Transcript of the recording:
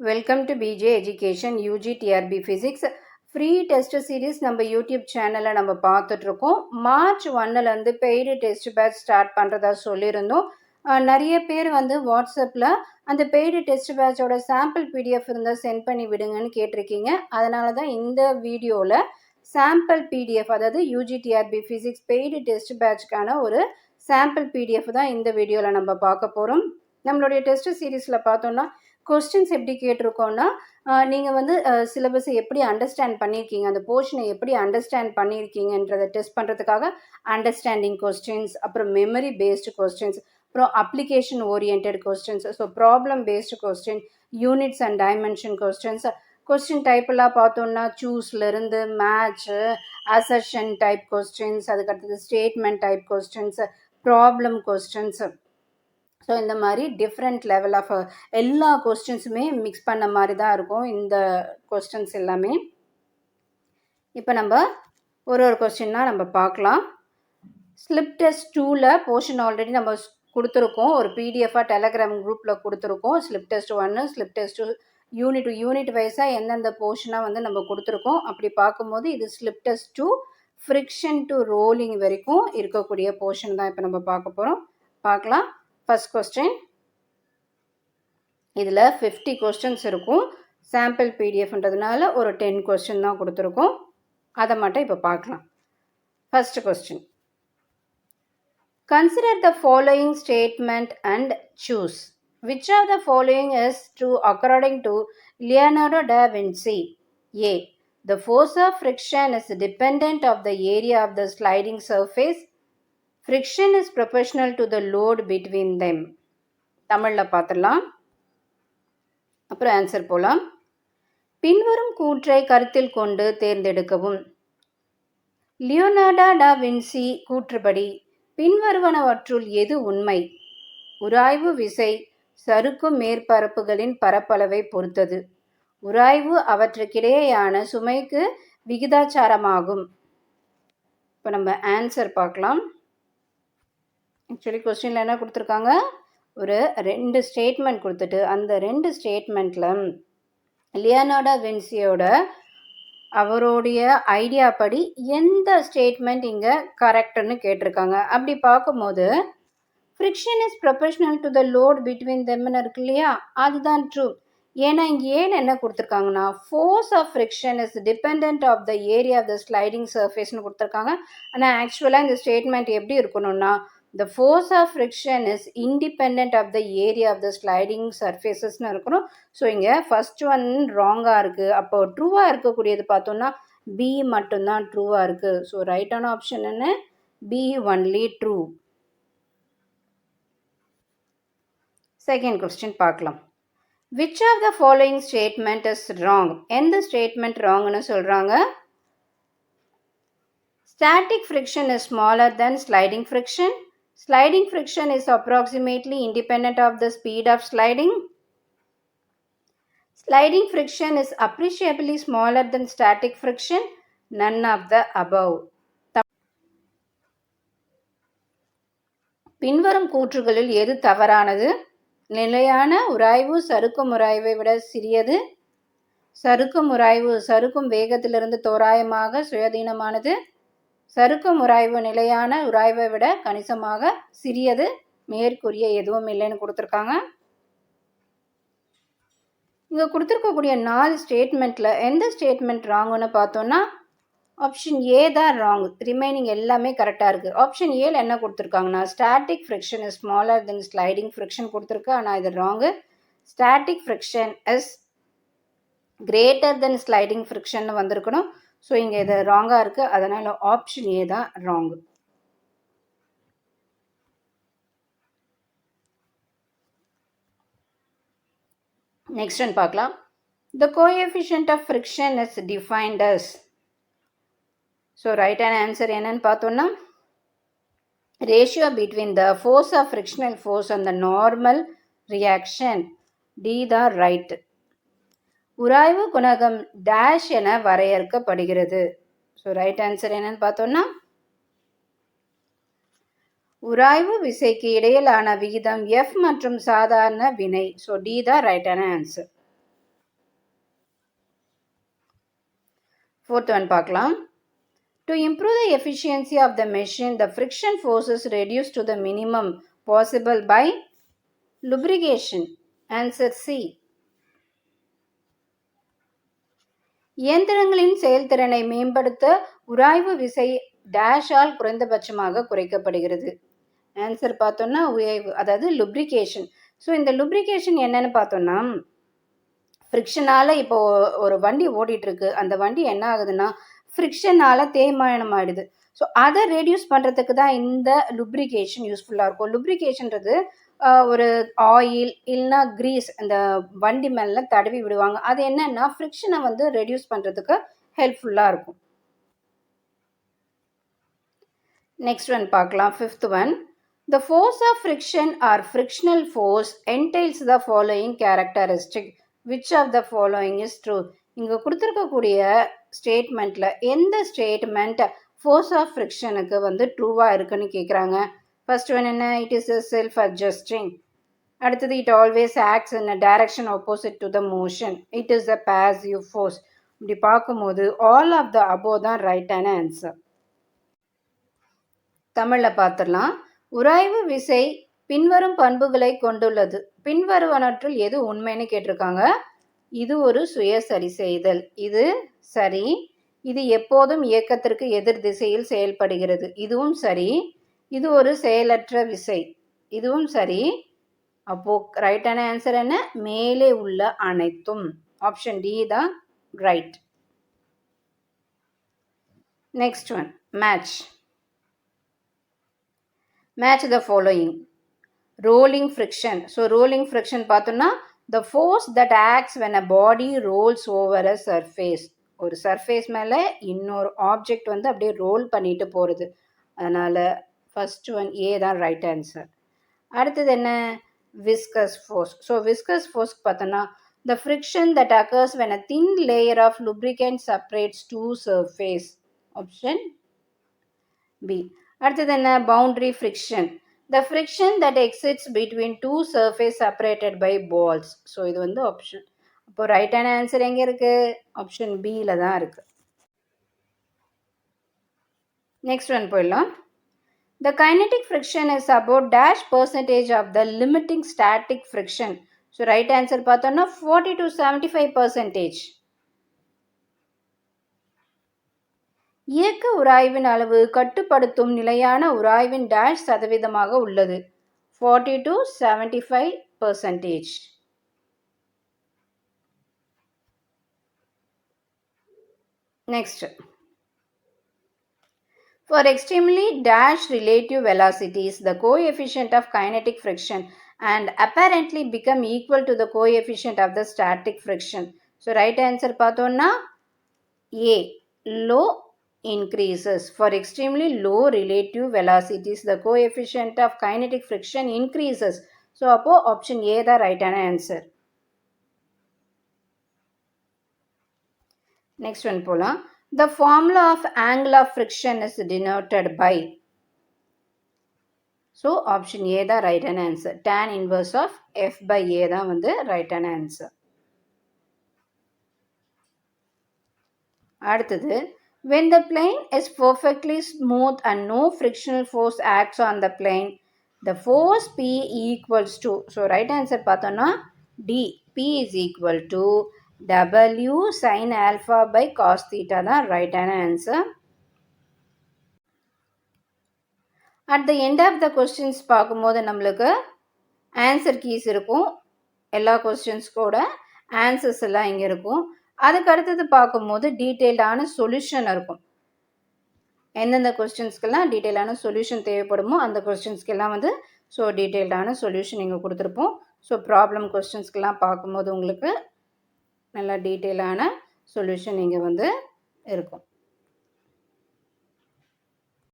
Welcome to PJ education UG TRB physics free test series நம்ம YouTube சேனலில் நம்ம பார்த்துட்ருக்கோம். மார்ச் 1லேருந்து பெய்டு டெஸ்ட் பேட்ச் ஸ்டார்ட் பண்ணுறதா சொல்லியிருந்தோம். நிறைய பேர் வாட்ஸ்அப்பில் அந்த பெய்டு டெஸ்ட் பேட்சோட சாம்பிள் பிடிஎஃப் இருந்தால் சென்ட் பண்ணி விடுங்கன்னு கேட்டிருக்கீங்க. அதனால தான் இந்த வீடியோவில் சாம்பிள் பிடிஎஃப், அதாவது UG TRB physics paid test பேட்ச்க்கான ஒரு சாம்பிள் பிடிஎஃப் தான் இந்த வீடியோவில் நம்ம பார்க்க போகிறோம். நம்மளுடைய டெஸ்ட் சீரீஸில் பார்த்தோன்னா கொஸ்டின்ஸ் எப்படி கேட்டிருக்கோன்னா, நீங்கள் சிலபஸை எப்படி அண்டர்ஸ்டாண்ட் பண்ணியிருக்கீங்க, அந்த போர்ஷனை எப்படி அண்டர்ஸ்டாண்ட் பண்ணியிருக்கீங்கன்றதை டெஸ்ட் பண்ணுறதுக்காக அண்டர்ஸ்டாண்டிங் கொஸ்டின்ஸ், அப்புறம் மெமரி பேஸ்டு கொஸ்டின்ஸ், அப்புறம் application orient questions, so problem based question, units and dimension questions. Question டைப்பெல்லாம் பார்த்தோன்னா சூஸ்லேருந்து மேட்ச்சு, அசர்ஷன் டைப் கொஸ்டின்ஸ், அதுக்கடுத்தது statement type questions, problem questions. So இந்த மாதிரி டிஃப்ரெண்ட் லெவல் ஆஃப் எல்லா கொஸ்டின்ஸுமே மிக்ஸ் பண்ண மாதிரி தான் இருக்கும் இந்த கொஸ்டின்ஸ் எல்லாமே. இப்போ நம்ம ஒரு கொஸ்டின்னா நம்ம பார்க்கலாம். ஸ்லிப் டெஸ்ட் 2ல் போர்ஷன் ஆல்ரெடி நம்ம கொடுத்துருக்கோம், ஒரு பிடிஎஃபாக டெலகிராம் குரூப்பில் கொடுத்துருக்கோம். Slip test 1, slip test 2 unit வைஸாக எந்தெந்த போர்ஷனாக நம்ம கொடுத்துருக்கோம். அப்படி பார்க்கும்போது இது slip test 2 friction to rolling வரைக்கும் இருக்கக்கூடிய போர்ஷன் தான் இப்போ நம்ம பார்க்க போகிறோம். பார்க்கலாம். ஃபர்ஸ்ட் கொஸ்டின், இதில் 50 கொஸ்டின்ஸ் இருக்கும். சாம்பிள் பிடிஎஃப்ன்றதுனால ஒரு 10 கொஸ்டின் தான் கொடுத்துருக்கோம். அதை மட்டும் இப்போ பார்க்கலாம். First question, consider the following statement and choose which are the following is true according to Leonardo da Vinci. A, the force of friction is dependent of the area of the sliding surface. Friction is proportional to the load between them. தமிழில் பார்த்துடலாம், அப்புறம் answer போகலாம். பின்வரும் கூற்றை கருத்தில் கொண்டு தேர்ந்தெடுக்கவும். Leonardo da Vinci கூற்றுப்படி பின்வருவனவற்றுள் எது உண்மை? உராய்வு விசை சறுக்கும் மேற்பரப்புகளின் பரப்பளவை பொறுத்தது. உராய்வு அவற்றுக்கிடையேயான சுமைக்கு விகிதாச்சாரமாகும். இப்போ நம்ம ஆன்சர் பார்க்கலாம். ஆக்சுவலி கொஸ்டினில் என்ன கொடுத்துருக்காங்க, ஒரு 2 ஸ்டேட்மெண்ட் கொடுத்துட்டு அந்த 2 ஸ்டேட்மெண்ட்டில் லியோனார்டோ வின்சியோட அவருடைய ஐடியா படி எந்த ஸ்டேட்மெண்ட் இங்கே கரெக்டுன்னு கேட்டிருக்காங்க. அப்படி பார்க்கும்போது friction is proportional to the load between தெம்னு இருக்கு இல்லையா, அதுதான் ட்ரூ. ஏன்னா இங்கே ஏன்னு என்ன கொடுத்துருக்காங்கன்னா, force of friction is depend of the area of the sliding சர்ஃபேஸ்னு கொடுத்துருக்காங்க. ஆனால் ஆக்சுவலாக இந்த ஸ்டேட்மெண்ட் எப்படி இருக்கணும்னா, the force of friction is independent of the area of the sliding surfaces னு இருக்கணும். ஸோ இங்கே ஃபர்ஸ்ட் ஒன் ராங்காக இருக்குது. அப்போ ட்ரூவாக இருக்கக்கூடியது பார்த்தோன்னா பி மட்டும்தான் ட்ரூவாக இருக்குது. ஸோ ரைட்டான ஆப்ஷன் என்ன? B only true. Second question பார்க்கலாம். Which of the following statement is wrong? எந்த ஸ்டேட்மெண்ட் ராங்னு சொல்கிறாங்க? Static friction is smaller then sliding friction. Sliding friction is approximately independent of the speed of sliding. Sliding friction is appreciably smaller than static friction. None of the above. பின்வரும் கூற்றுகளில் எது தவறானது? நிலையான உராய்வு சறுக்கும் உராய்வை விட சிறியது. சறுக்கும் உராய்வு சறுக்கும் வேகத்திலிருந்து தோராயமாக சுயாதீனமானது. சறுக்கும் உராய்வு நிலையான உராய்வை விட கணிசமாக சிறியது. மேற்கூறிய எதுவும் இல்லைன்னு கொடுத்துருக்காங்க. இங்கே கொடுத்துருக்கக்கூடிய 4 ஸ்டேட்மெண்ட்டில் எந்த ஸ்டேட்மெண்ட் ராங்குன்னு பார்த்தோன்னா ஆப்ஷன் ஏ தான் ராங். ரிமைனிங் எல்லாமே கரெக்டாக இருக்குது. ஆப்ஷன் ஏல என்ன கொடுத்துருக்காங்கன்னா, static friction is smaller then sliding friction கொடுத்துருக்கு. ஆனால் இது wrong. Static friction is greater then sliding friction வந்திருக்கணும். ஸோ இங்கே இது ராங்காக இருக்குது. அதனால் ஆப்ஷன் ஏ தான் ராங்கு. நெக்ஸ்ட் ஒன் பார்க்கலாம். The coefficient of friction is defined as. So ரைட்டான ஆன்சர் என்னன்னு பார்த்தோன்னா, ratio between the force of frictional force and the normal reaction. D தான் ரைட். உராய்வு குணகம் டேஷ் என வரையறுக்கப்படுகிறது. ஸோ ரைட் ஆன்சர் என்னன்னு பார்த்தோன்னா, உராய்வு விசைக்கு இடையிலான விகிதம் F மற்றும் சாதாரண வினை. ஸோ டி தான் ரைட்டான ஆன்சர். 4th one பார்க்கலாம். To improve the efficiency of the machine, the friction force is reduced to the minimum possible by lubrication. Answer C. இயந்திரங்களின் செயல்திறனை மேம்படுத்த உராய்வு விசை டேஷால் குறைந்தபட்சமாக குறைக்கப்படுகிறது. ஆன்சர் பார்த்தோம்னா உராய்வு, அதாவது லுப்ரிகேஷன். ஸோ இந்த லுப்ரிகேஷன் என்னன்னு பார்த்தோம்னா, ஃப்ரிக்ஷனால் இப்போ ஒரு வண்டி ஓடிட்டுருக்கு, அந்த வண்டி என்ன ஆகுதுன்னா ஃப்ரிக்ஷனால் தேய்மானம் ஆகிடுது. ஸோ அதை ரெடியூஸ் பண்ணுறதுக்கு தான் இந்த லுப்ரிகேஷன் யூஸ்ஃபுல்லாக இருக்கும். லுப்ரிகேஷன்றது ஒரு ஆயில் இல்லைனா க்ரீஸ் அந்த வண்டி மேலே தடவி விடுவாங்க. அது என்னன்னா ஃப்ரிக்ஷனை வந்து ரெடியூஸ் பண்ணுறதுக்கு ஹெல்ப்ஃபுல்லாக இருக்கும். நெக்ஸ்ட் ஒன் பார்க்கலாம். 5th one. The force of friction or frictional force entails the following characteristic. Which of the following is true? இங்கே கொடுத்துருக்கக்கூடிய ஸ்டேட்மெண்ட்டில் எந்த ஸ்டேட்மெண்ட் ஃபோர்ஸ் ஆஃப் ஃப்ரிக்ஷனுக்கு வந்து ட்ரூவாக இருக்குன்னு கேட்குறாங்க. ஃபர்ஸ்ட் ஒன் என்ன? It is a self adjusting. அடுத்தது it always acts in a direction opposite to the motion. It is a passive force. இப்படி பார்க்கும்போது ஆல் ஆஃப் த அபோவ் தான் ரைட்டான ஆன்சர். தமிழில் பார்த்துடலாம். உராய்வு விசை பின்வரும் பண்புகளை கொண்டுள்ளது. பின்வருவனற்றுள் எது உண்மைன்னு கேட்டிருக்காங்க. இது ஒரு சுய சரி செய்தல், இது சரி. இது எப்போதும் இயக்கத்திற்கு எதிர் திசையில் செயல்படுகிறது, இதுவும் சரி. இது ஒரு செயலற்ற விசை, இதுவும் சரி. அப்போ ரைட்டான ஆன்சர் என்ன? மேலே உள்ள அனைத்தும். ஆப்ஷன் டி தான் right. Next one match. Match the following. Rolling friction. So rolling friction பார்த்தோம்னா the force that acts when a body rolls over a surface. ஒரு சர்ஃபேஸ் மேலே இன்னொரு ஆப்ஜெக்ட் வந்து அப்படியே ரோல் பண்ணிட்டு போகிறது. அதனால் ஃபர்ஸ்ட் ஒன் ஏ தான் ரைட் ஆன்சர். அடுத்தது என்ன? Viscous force. So viscous force பார்த்தோன்னா the friction that occurs when a thin layer of lubricant separates two surface. Option B. அடுத்தது என்ன? Boundary friction. The friction that exists between two surface separated by balls. So இது வந்து option. அப்போ ரைட்டான answer எங்கே இருக்குது? Option பியில் தான் இருக்குது. நெக்ஸ்ட் ஒன் போயிடலாம். The kinetic friction is about dash percentage of the limiting static friction. So right answer பார்த்தோன்னா 40 to 75%. இயக்க உராய்வின் அளவு கட்டுப்படுத்தும் நிலையான உராய்வின் டேஷ் சதவீதமாக உள்ளது. 40 to 75%. Next. For extremely dash relative velocities, the coefficient of kinetic friction and apparently become equal to the coefficient of the static friction. So right answer பார்த்தோம்னா A. Low increases. For extremely low relative velocities, the coefficient of kinetic friction increases. So அப்போ option A தான் ரைட்டான answer. Next one போலாம். The formula of angle of friction is denoted by. So option A தான் ரைட்டான answer. tan inverse of F by A தான் வந்து ரைட்டான answer. அடுத்தது, when the plane is perfectly smooth and no frictional force acts on the plane, the force P equals to. So right answer பார்த்தோம்னா D. P is equal to W sin alpha by cos theta தான் ரைட்டான answer. At the end of the questions பார்க்கும்போது நம்மளுக்கு answer keys இருக்கும். எல்லா கொஸ்டின்ஸ்கோட answers எல்லாம் இங்கே இருக்கும். அதுக்கு அடுத்தது பார்க்கும்போது டீட்டெயில்டான சொல்யூஷன் இருக்கும். எந்தெந்த கொஸ்டின்ஸ்க்கெல்லாம் டீட்டெயிலான சொல்யூஷன் தேவைப்படுமோ அந்த கொஸ்டின்ஸ்க்கெல்லாம் வந்து ஸோ டீட்டெயில்டான சொல்யூஷன் இங்கே கொடுத்துருப்போம். ஸோ ப்ராப்ளம் கொஸ்டின்ஸ்க்கெல்லாம் பார்க்கும்போது உங்களுக்கு நல்லா டீட்டெயிலான சொல்யூஷன் இங்கே வந்து இருக்கும்.